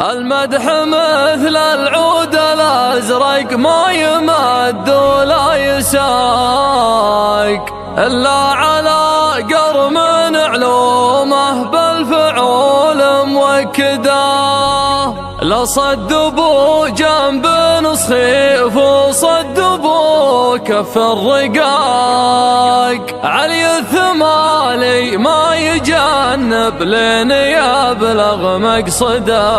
المدح مثل العود الأزرق ما يمد ولا يساق إلا على قرم علومه بالفعول موكدا. لا صدبوا جنب نصيف وصدبوا كف الرقاق، علي الثمالي ما يجنب لين يبلغ مقصده.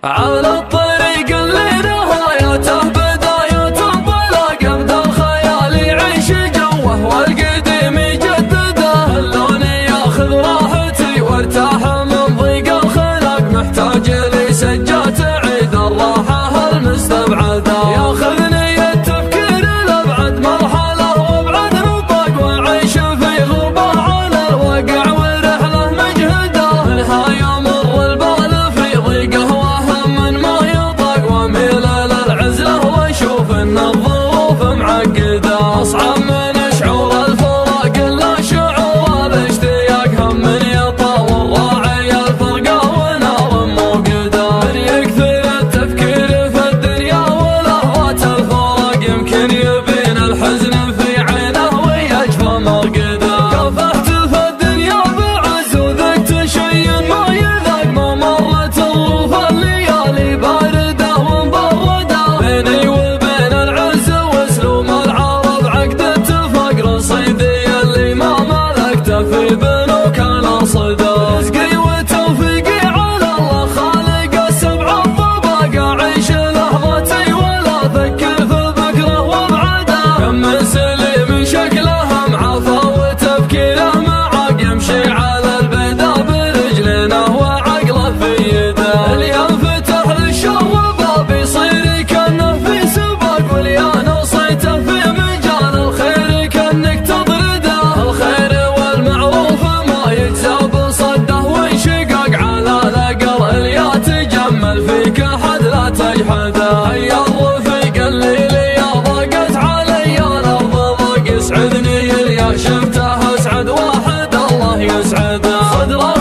على الطريق اللي نهايته بداية انطلاق، ابدا الخيال يعيش جوه والقديم يجدده. اللون ياخذ راحتي وارتاح من ضيق الخلق، محتاج لي سجات عيد الراحة المستبعدة. ياخذني التفكير لابعد مرحلة وابعد نطاق، واعيش في غربة على الواقع ورحلة مجهدة. نهاية مر البال في ضيقه وهم ما يطاق، واميل للعزلة واشوف ان الظروف معقدة. اصعب من شعور الفراق الا شعور الاشتياق، هم يطاول راعي الفرقة ونار موقدة. من يكثر التفكير في الدنيا ولهوات الفراق، يمكن يبين الحزن في عينه ويجفى مرقده. كافحت في الدنيا بعز وذقت شيء ما يذاق، ما مرت ظروف الليالي باردة ومبردة. بيني وبين العز واسلوم العرب عقد اتفاق، رصيدي اللي ما ملكته في بنوك الاصداق. رزقي وتوفيقي على الله خالق السبع الطباق، اعيش لحظتي ولا افكر في بكره وابعده. كم من سليم شكله معافى وتفكيره معاق، يمشي على البيضاء برجلينه وعقله في يده. اليوم فتح للشر باب يصير كانه في سباق، واليان وصيته في مجال الخير كانك تطرده. الخير والمعروف ما يجزى بصده وانشقاق، على الاقل اليا تجمل فيك احد لا تجحده. هيا الرفيق الليلي يا ضاقت علي الارض ضاق، يسعدني اليا شفته اسعد واحد الله يسعده. صدره